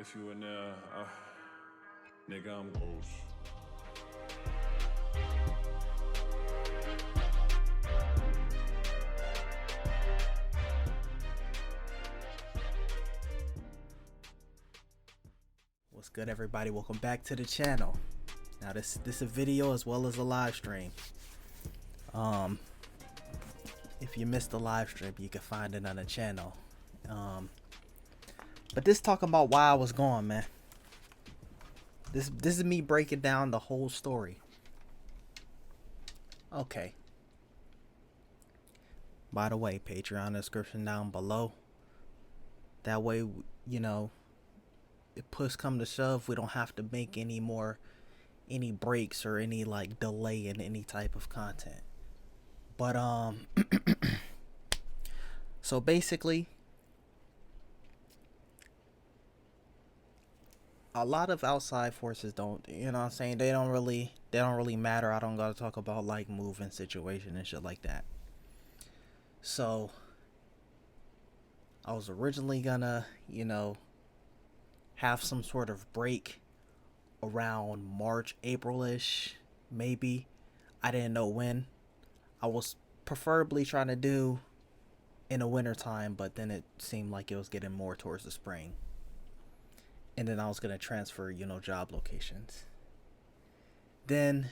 If you in there, nigga, I'm ghost. What's good, everybody? Welcome back to the channel. Now this is a video as well as a live stream. If you missed the live stream, you can find it on the channel. But this talking about why I was gone, man. This is me breaking down the whole story. Okay. By the way, Patreon description down below. That way, you know, if push come to shove, we don't have to make any breaks or any like delay in any type of content. But so basically, a lot of outside forces don't, you know what I'm saying, they don't really matter. I don't gotta talk about like moving situation and shit like that. So I was originally gonna, you know, have some sort of break around March, April-ish, maybe. I didn't know when. I was preferably trying to do in the winter time, but then it seemed like it was getting more towards the spring. And then I was gonna transfer, you know, job locations. Then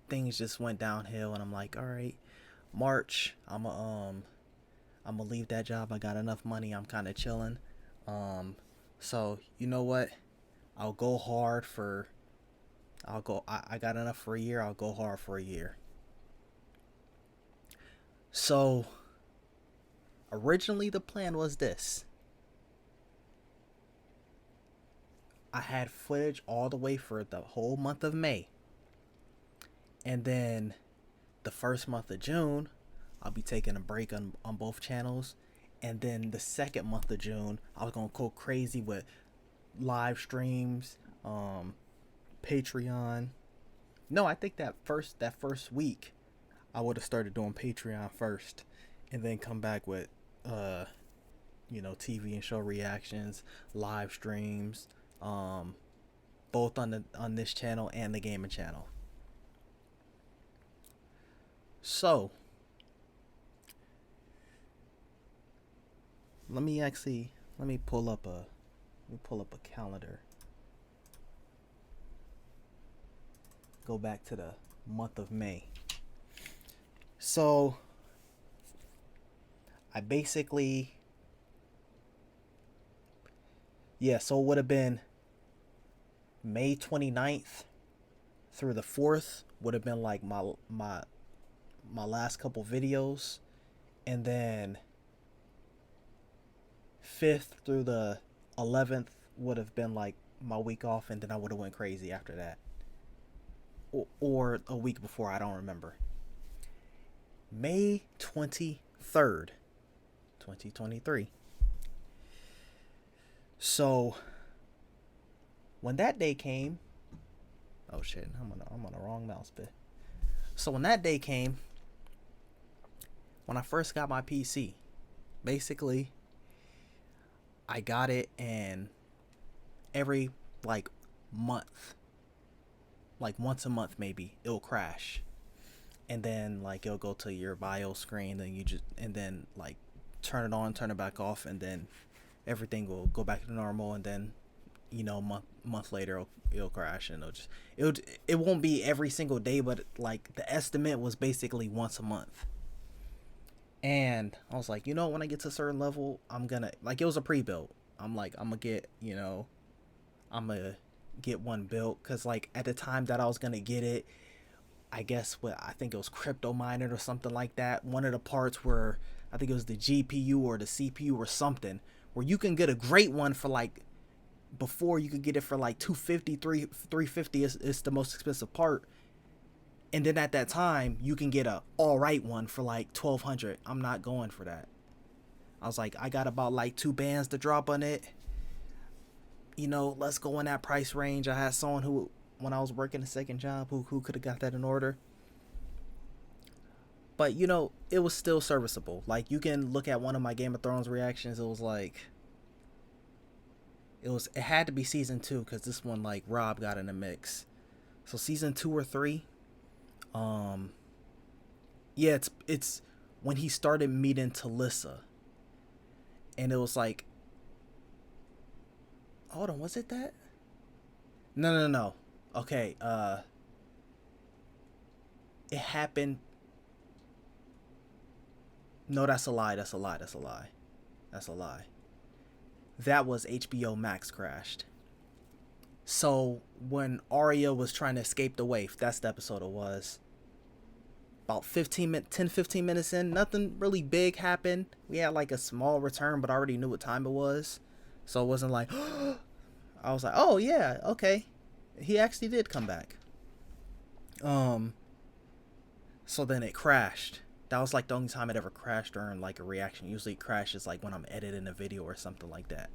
things just went downhill, and I'm like, all right, March, I'm gonna leave that job. I got enough money. I'm kind of chilling. So you know what? I'll go hard for. I got enough for a year. I'll go hard for a year. So originally the plan was this. I had footage all the way for the whole month of May. And then the first month of June, I'll be taking a break on both channels. And then the second month of June, I was going to go crazy with live streams, Patreon. No, I think that first week, I would have started doing Patreon first. And then come back with, you know, TV and show reactions, live streams, both on this channel and the gaming channel. So let me pull up a calendar. Go back to the month of May. So I basically, so it would have been May 29th through the 4th would have been like my last couple videos, and then 5th through the 11th would have been like my week off, and then I would have went crazy after that, or a week before, I don't remember. May 23rd, 2023. So when that day came, oh shit, I'm on the wrong mouse bit. So when that day came, when I first got my PC, basically I got it, and every like month, like once a month maybe, it'll crash. And then like it'll go to your BIOS screen, and then like turn it on, turn it back off, and then everything will go back to normal. And then, you know, month later it'll crash, and it won't be every single day, but like the estimate was basically once a month. And I was like, you know, when I get to a certain level, I'm gonna, like, it was a pre-built. I'm like, I'm gonna get one built, because like at the time that I was gonna get it, I guess I think it was crypto mining or something like that. One of the parts where I think it was the GPU or the CPU or something, where you can get a great one for like, before you could get it for like $250, $350 is the most expensive part. And then at that time, you can get a alright one for like $1,200. I'm not going for that. I was like, I got about like 2 bands to drop on it. You know, let's go in that price range. I had someone who, when I was working a second job, who could have got that in order. But, you know, it was still serviceable. Like, you can look at one of my Game of Thrones reactions. It was like, it had to be season 2 because this one like Rob got in the mix. So season 2 or 3. Yeah, it's when he started meeting Talissa, and it was like, hold on, was it that? No. Okay, it happened. No, that's a lie. That's a lie. That's a lie. That's a lie. That was HBO Max crashed. So when Arya was trying to escape the waif, that's the episode it was. About 15 minutes in, nothing really big happened. We had like a small return, but I already knew what time it was. So it wasn't like, I was like, oh yeah, okay. He actually did come back. So then it crashed. That was like the only time it ever crashed during like a reaction. Usually it crashes like when I'm editing a video or something like that.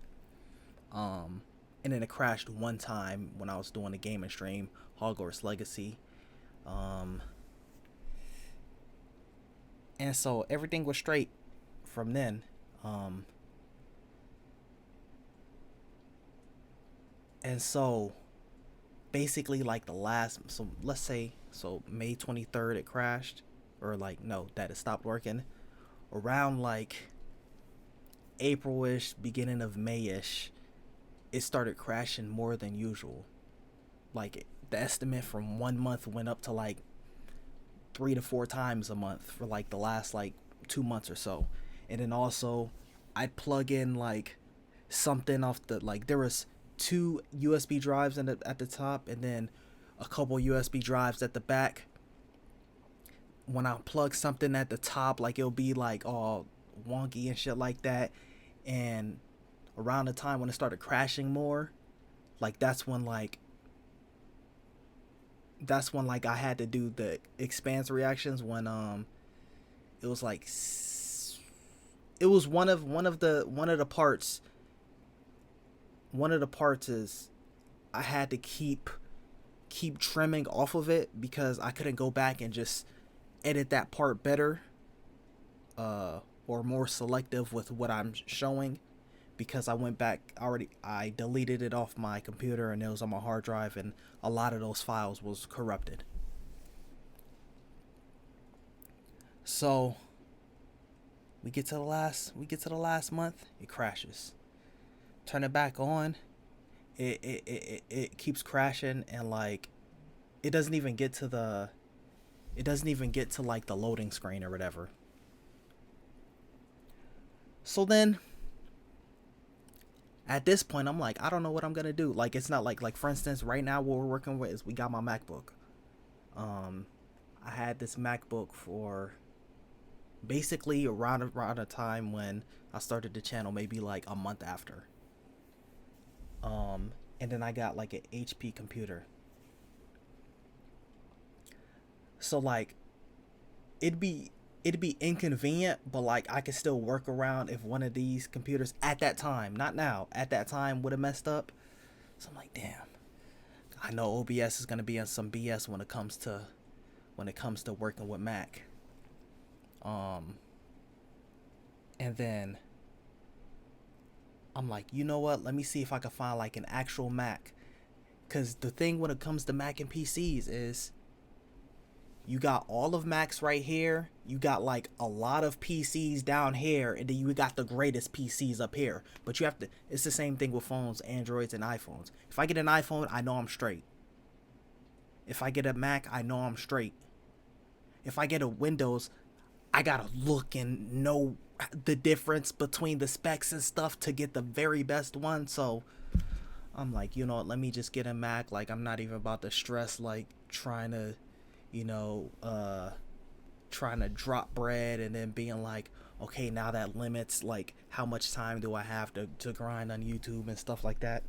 And then it crashed one time when I was doing a gaming stream, Hogwarts Legacy. And so everything was straight from then. And so basically like the last, so let's say, so May 23rd it crashed, or like, no, that it stopped working. Around like April-ish, beginning of May-ish, it started crashing more than usual. Like the estimate from 1 month went up to like 3 to 4 times a month for like the last like 2 months or so. And then also I'd plug in like something off the, like there was 2 USB drives at the top and then a couple USB drives at the back. When I plug something at the top, like it'll be like all wonky and shit like that. And around the time when it started crashing more, like that's when like I had to do the expanse reactions when it was like it was one of the parts is I had to keep trimming off of it because I couldn't go back and just edit that part better or more selective with what I'm showing, because I went back I deleted it off my computer and it was on my hard drive and a lot of those files was corrupted. So we get to the last month, it crashes. Turn it back on, it keeps crashing, and like it doesn't even get to like the loading screen or whatever. So then at this point I'm like, I don't know what I'm gonna do. Like it's not like for instance right now what we're working with is we got my MacBook. I had this MacBook for basically around a time when I started the channel, maybe like a month after. And then I got like an HP computer. So like it'd be inconvenient, but like I could still work around if one of these computers at that time, not now, at that time would have messed up. So I'm like, damn. I know OBS is gonna be on some BS when it comes to working with Mac. And then I'm like, you know what? Let me see if I can find like an actual Mac. Cause the thing when it comes to Mac and PCs is you got all of Macs right here, you got like a lot of PCs down here, and then you got the greatest PCs up here. But you have to, it's the same thing with phones, Androids and iPhones. If I get an iPhone, I know I'm straight. If I get a Mac, I know I'm straight. If I get a Windows, I gotta look and know the difference between the specs and stuff to get the very best one. So I'm like, you know what, let me just get a Mac. Like I'm not even about to stress like trying to drop bread and then being like, okay, now that limits like how much time do I have to grind on YouTube and stuff like that.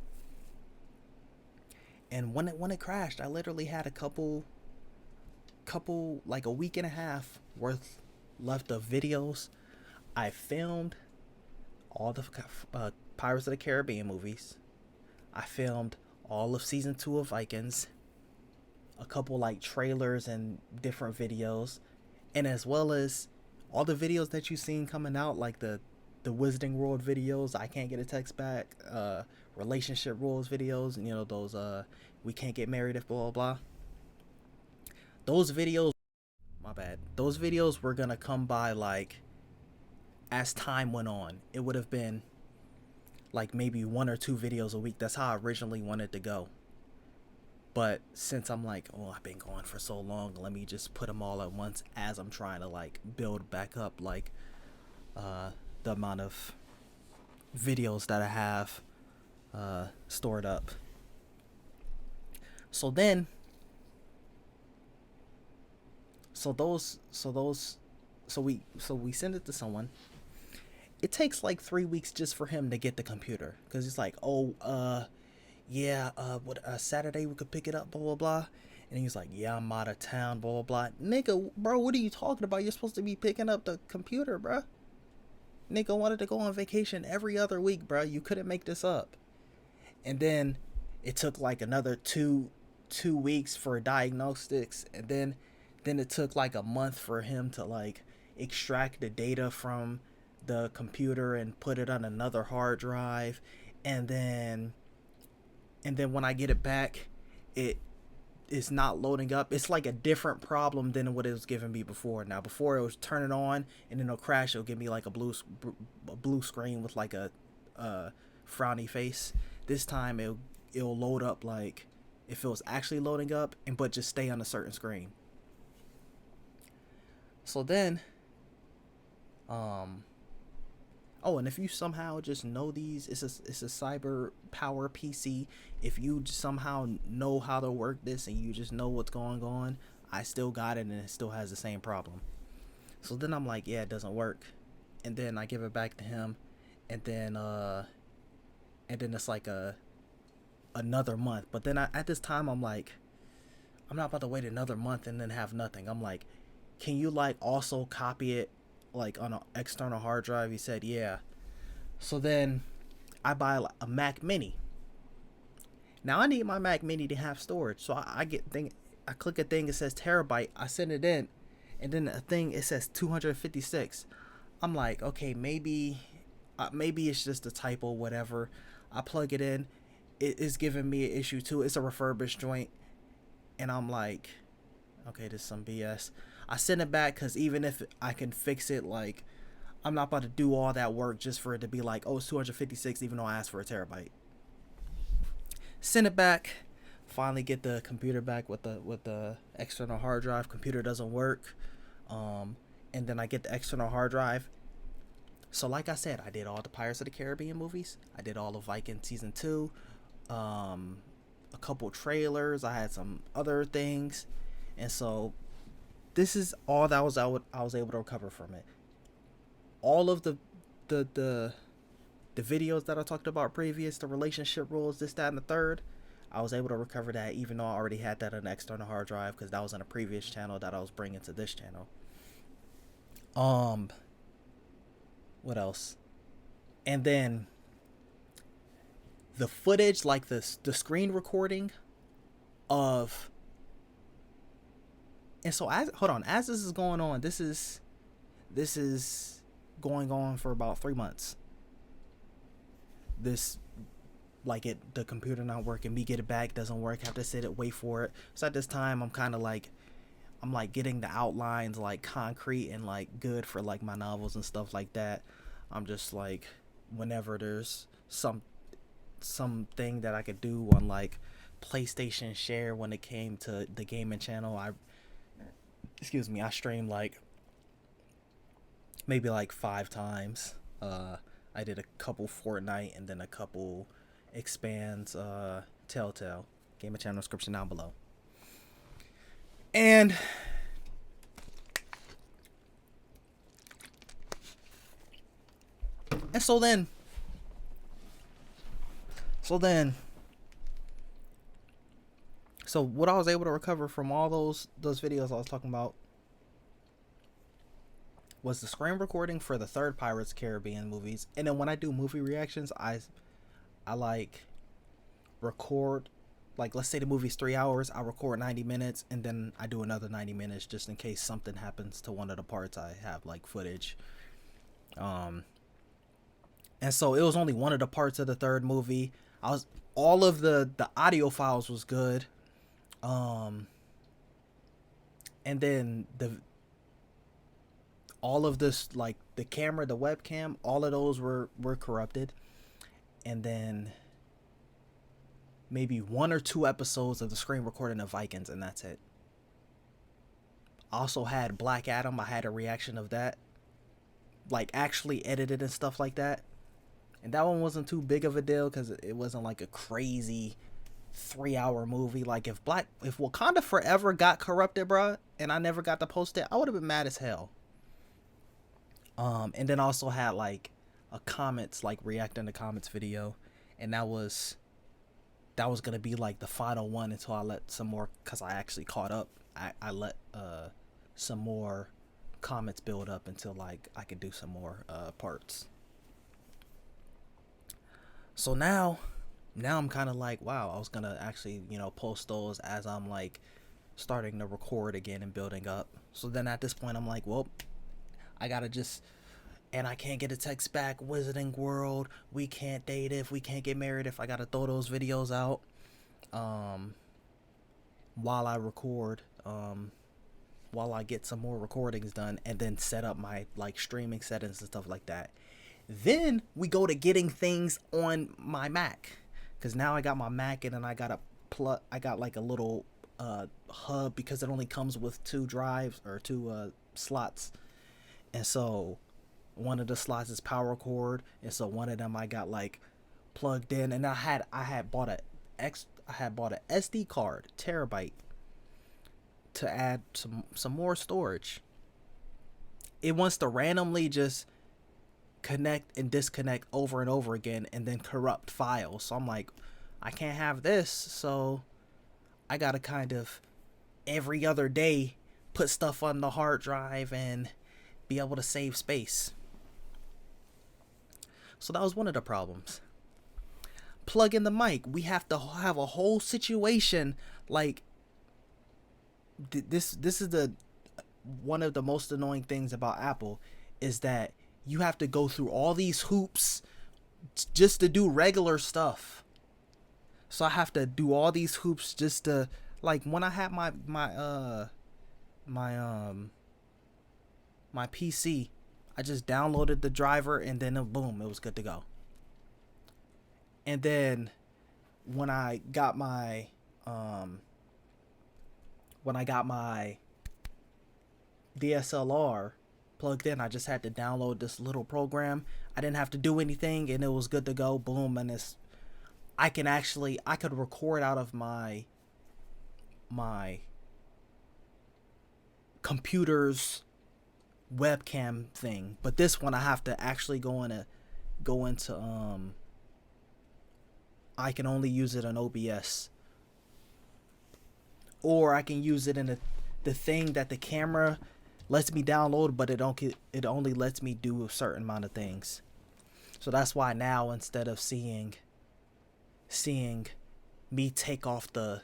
And when it crashed, I literally had a couple like a week and a half worth left of videos. I filmed all the Pirates of the Caribbean movies. I filmed all of season 2 of Vikings, a couple like trailers and different videos, and as well as all the videos that you've seen coming out, like the Wizarding World videos, I Can't Get a Text Back, relationship rules videos, and you know those we can't get married if blah blah blah. Those videos, my bad. Those videos were gonna come by like as time went on. It would have been like maybe 1 or 2 videos a week. That's how I originally wanted to go. But since I'm like, oh, I've been going for so long, let me just put them all at once as I'm trying to like build back up like the amount of videos that I have stored up. So then, so we send it to someone. It takes like 3 weeks just for him to get the computer, because he's like, oh, yeah, what Saturday we could pick it up, blah blah blah. And he's like, yeah, I'm out of town, blah blah blah. Nigga, bro, what are you talking about? You're supposed to be picking up the computer, bro. Nigga wanted to go on vacation every other week, bro. You couldn't make this up. And then it took like another two weeks for diagnostics, and then it took like a month for him to like extract the data from the computer and put it on another hard drive, and then when I get it back, it is not loading up. It's like a different problem than what it was giving me before. Now, before it was turn it on and then it'll crash. It'll give me like a blue screen with like a frowny face. This time it'll load up like if it was actually loading up, but just stay on a certain screen. So then, oh, and if you somehow just know these, it's a cyber power PC. If you somehow know how to work this and you just know what's going on, I still got it and it still has the same problem. So then I'm like, yeah, it doesn't work. And then I give it back to him, and then it's like another month. But then at this time I'm like, I'm not about to wait another month and then have nothing. I'm like, can you like also copy it like on an external hard drive? He said yeah. So then I buy a Mac Mini. Now I need my Mac Mini to have storage, so I click a thing, it says terabyte, I send it in, and then a thing, it says 256. I'm like, okay, maybe it's just a typo, whatever. I plug it in, it is giving me an issue too. It's a refurbished joint, and I'm like, okay, this is some BS. I send it back because even if I can fix it, like, I'm not about to do all that work just for it to be like, oh, it's 256, even though I asked for a terabyte. Send it back. Finally get the computer back with the external hard drive. Computer doesn't work. And then I get the external hard drive. So like I said, I did all the Pirates of the Caribbean movies. I did all of Viking season 2. A couple trailers. I had some other things. And so this is all that I was able to recover from it. All of the videos that I talked about previous, the relationship rules, this, that, and the third, I was able to recover that, even though I already had that on an external hard drive, because that was on a previous channel that I was bringing to this channel. What else? And then the footage, like the screen recording of, and so as this is going on, this is going on for about 3 months. This, like, the computer not working, me get it back, doesn't work, have to sit it, wait for it. So at this time I'm kind of like, I'm like getting the outlines like concrete and like good for like my novels and stuff like that. I'm just like, whenever there's something that I could do on like PlayStation Share, when it came to the gaming channel, I streamed like maybe like 5 times. I did a couple Fortnite and then a couple expands, Telltale. Gaming channel description down below. And so then what I was able to recover from all those videos I was talking about was the screen recording for the third Pirates of the Caribbean movies. And then when I do movie reactions, I like record, like, let's say the movie's 3 hours, I record 90 minutes and then I do another 90 minutes just in case something happens to one of the parts. I have like footage. And so it was only one of the parts of the third movie. All of the audio files was good. And then all of this, like the camera, the webcam, all of those were corrupted. And then maybe 1 or 2 episodes of the screen recording of Vikings, and that's it. Also had Black Adam. I had a reaction of that, like actually edited and stuff like that. And that one wasn't too big of a deal because it wasn't like a crazy 3-hour movie. Like if Wakanda Forever got corrupted, bruh, and I never got to post it, I would have been mad as hell. And then also had like a comments, like reacting to comments video, and that was gonna be like the final one until I let some more, because I actually caught up. I let some more comments build up until like I could do some more parts. So now I'm kind of like, wow, I was gonna actually, post those as I'm like starting to record again and building up. So then at this point I'm like, well, I gotta just, and I can't get a text back, Wizarding World, we can't date if we can't get married if I gotta throw those videos out while I record, while I get some more recordings done, and then set up my like streaming settings and stuff like that. Then we go to getting things on my Mac, because now I got my Mac, and then I got like a little hub, because it only comes with 2 drives or 2 slots. And so one of the slots is power cord, and so one of them I got like plugged in, and I had bought a SD card, terabyte, to add some more storage. It wants to randomly just connect and disconnect over and over again, and then corrupt files. So I'm like, I can't have this, so I gotta kind of every other day put stuff on the hard drive and be able to save space. So that was one of the problems. Plug in the mic. We have to have a whole situation like this is one of the most annoying things about Apple, is that you have to go through all these hoops just to do regular stuff. So I have to do all these hoops just to, like, when I had my PC, I just downloaded the driver, and then boom, it was good to go. And then when I got my DSLR plugged in, I just had to download this little program. I didn't have to do anything, and it was good to go. Boom. And I could record out of my computer's webcam thing, but this one I have to actually go into I can only use it on OBS, or I can use it in the thing that the camera lets me download, but it only lets me do a certain amount of things. So that's why now, instead of seeing me take off the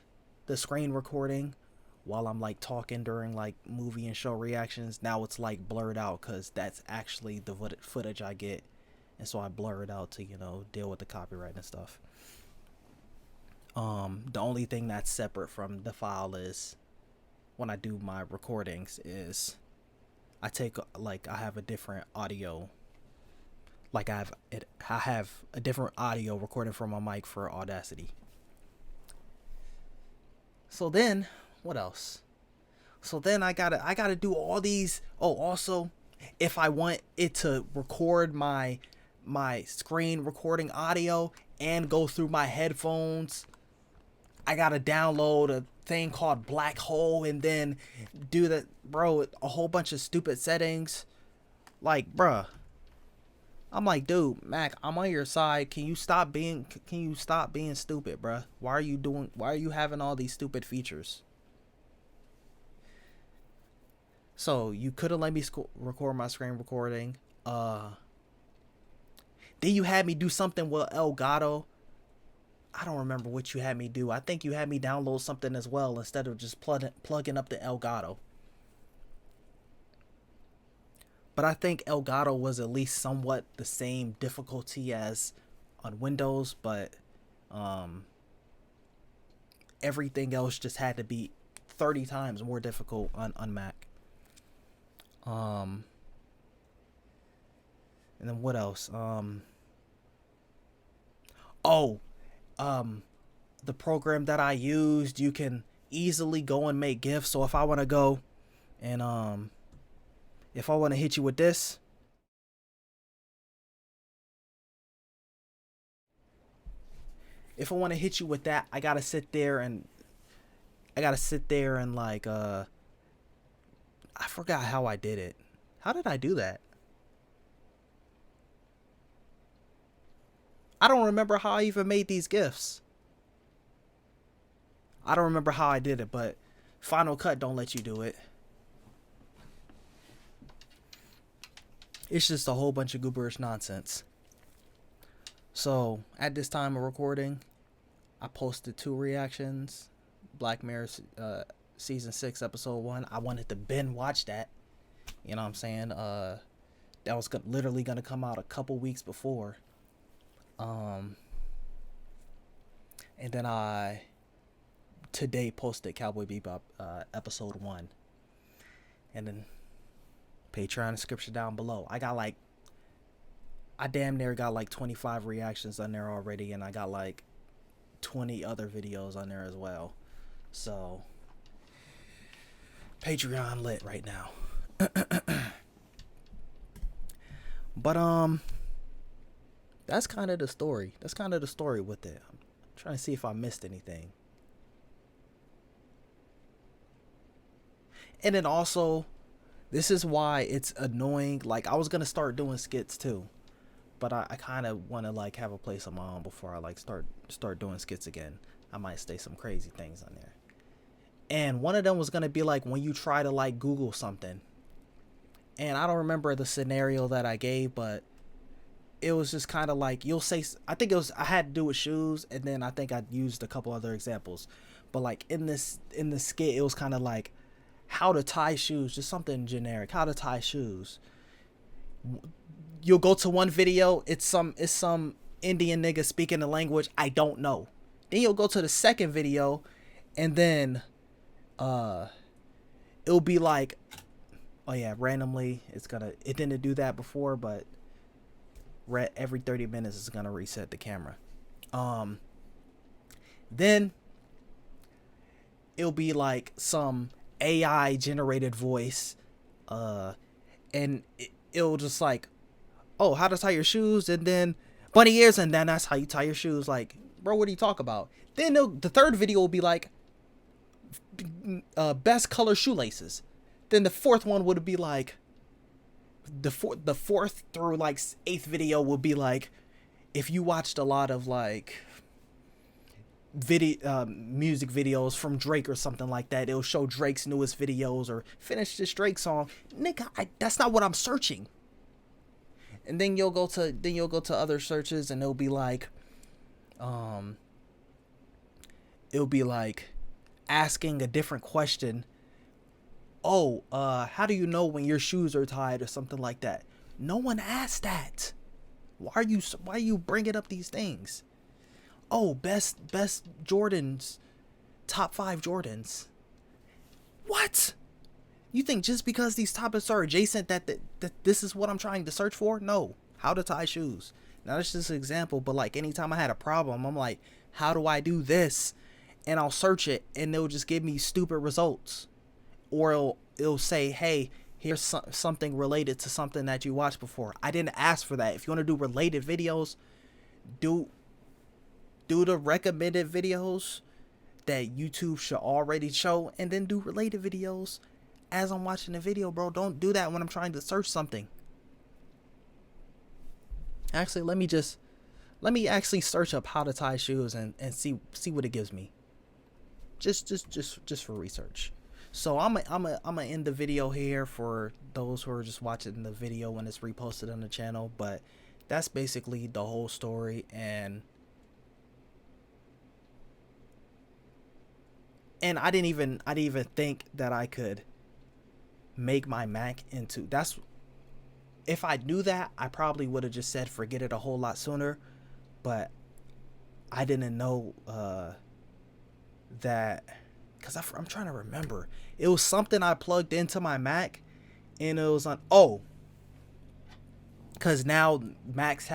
screen recording while I'm like talking during like movie and show reactions, now it's like blurred out, because that's actually the footage I get, and so I blur it out to deal with the copyright and stuff. The only thing that's separate from the file is when I do my recordings is I have a different audio. Like I have a different audio recording from my mic for Audacity. So then, what else? So then I gotta do all these. Oh, also, if I want it to record my screen recording audio and go through my headphones, I gotta download a thing called Black Hole, and then do that, bro. A whole bunch of stupid settings. Like, bruh, I'm like, dude, Mac, I'm on your side. Can you stop being stupid, bruh? Why are you having all these stupid features? So you couldn't let me record my screen recording. Then you had me do something with Elgato. I don't remember what you had me do. I think you had me download something as well, instead of just plugging up the Elgato. But I think Elgato was at least somewhat the same difficulty as on Windows, but Everything else just had to be 30 times more difficult on Mac. And then what else? The program that I used, you can easily go and make GIFs. So if I want to go and if I want to hit you with this, if I want to hit you with that, I gotta sit there and like I forgot how I did it. How did I do that? I don't remember how I even made these GIFs. I don't remember how I did it, but Final Cut don't let you do it. It's just a whole bunch of gooberish nonsense. So, at this time of recording, I posted 2 reactions. Black Mirror Season 6, Episode 1. I wanted to binge watch that. You know what I'm saying? That was literally going to come out a couple weeks before. And then I today posted Cowboy Bebop Episode 1. And then Patreon description down below. I damn near got like 25 reactions on there already, and I got like 20 other videos on there as well. So Patreon lit right now. But that's kind of the story. That's kind of the story with it. I'm trying to see if I missed anything. And then also, this is why it's annoying. Like, I was gonna start doing skits too, but I kind of want to like have a place of my own before I like start doing skits again. I might stay some crazy things on there. And one of them was gonna be like when you try to like Google something. And I don't remember the scenario that I gave, but it was just kind of like you'll say, I think it was, I had to do with shoes, and then I think I used a couple other examples. But like in the skit, it was kind of like how to tie shoes, just something generic, how to tie shoes. You'll go to one video, it's some Indian nigga speaking the language I don't know. Then you'll go to the second video, and then it'll be like, oh yeah, randomly it didn't do that before, but every 30 minutes it's gonna reset the camera. Then it'll be like some AI generated voice, and it'll just like, oh, how to tie your shoes, and then bunny ears, and then that's how you tie your shoes. Like, bro, what do you talk about? Then the third video will be like best color shoelaces. Then the fourth one would be like the fourth through like 8th video will be like, if you watched a lot of like music videos from Drake or something like that, it'll show Drake's newest videos, or finish this Drake song. Nigga, that's not what I'm searching. And then you'll go to other searches, and it'll be like asking a different question. Oh, how do you know when your shoes are tied, or something like that? No one asked that. Why are you bringing up these things? Oh, best Jordans, top 5 Jordans. What? You think just because these topics are adjacent that this is what I'm trying to search for? No. How to tie shoes. Now that's just an example, but like anytime I had a problem, I'm like, how do I do this? And I'll search it, and it'll just give me stupid results. Or it'll say, hey, here's something related to something that you watched before. I didn't ask for that. If you want to do related videos, do the recommended videos that YouTube should already show, and then do related videos as I'm watching the video, bro. Don't do that when I'm trying to search something. Actually, let me actually search up how to tie shoes and see what it gives me. Just for research. So I'm gonna end the video here for those who are just watching the video when it's reposted on the channel. But that's basically the whole story, and I didn't even think that I could make my Mac into, that's, if I knew that, I probably would have just said forget it a whole lot sooner. But I didn't know that, because I'm trying to remember. It was something I plugged into my Mac, and it was on, because now Macs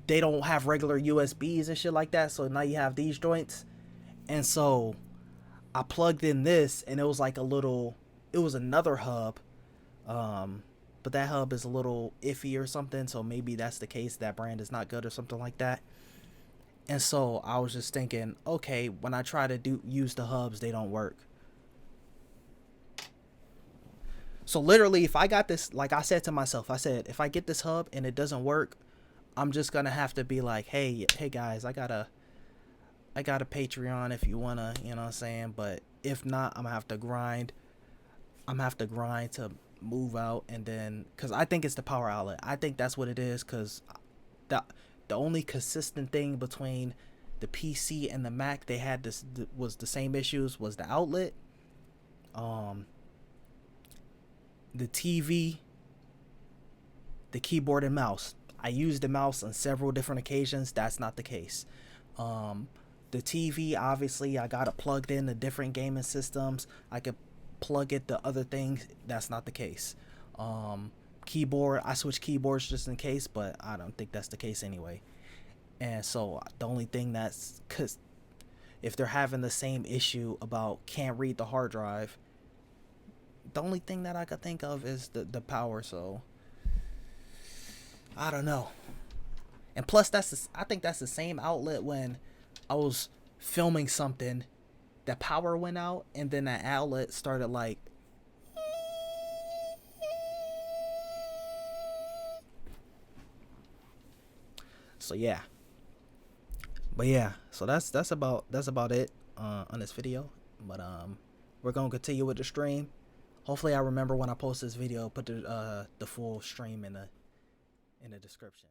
they don't have regular USBs and shit like that, so now you have these joints. And so I plugged in this, and it was like it was another hub, but that hub is a little iffy or something, so maybe that's the case, that brand is not good or something like that. And so I was just thinking, okay, when I try to use the hubs, they don't work. So literally, if I got this, like I said to myself, I said, if I get this hub and it doesn't work, I'm just gonna have to be like, hey guys, I got a Patreon if you wanna, you know what I'm saying? But if not, I'm gonna have to grind. To move out, and then, cause I think it's the power outlet. I think that's what it is, cause the only consistent thing between the PC and the Mac, they had was the same issues, was the outlet, the TV, the keyboard and mouse. I used the mouse on several different occasions. That's not the case. The TV, obviously, I got it plugged in to different gaming systems. I could plug it to other things. That's not the case. Keyboard, I switched keyboards just in case, but I don't think that's the case anyway. And so the only thing that's, because if they're having the same issue about can't read the hard drive, the only thing that I could think of is the power. So I don't know. And plus, I think that's the same outlet when I was filming something, the power went out, and then that outlet started like, so yeah. But yeah, so that's about it on this video. But we're gonna continue with the stream. Hopefully, I remember when I post this video, put the full stream in the description.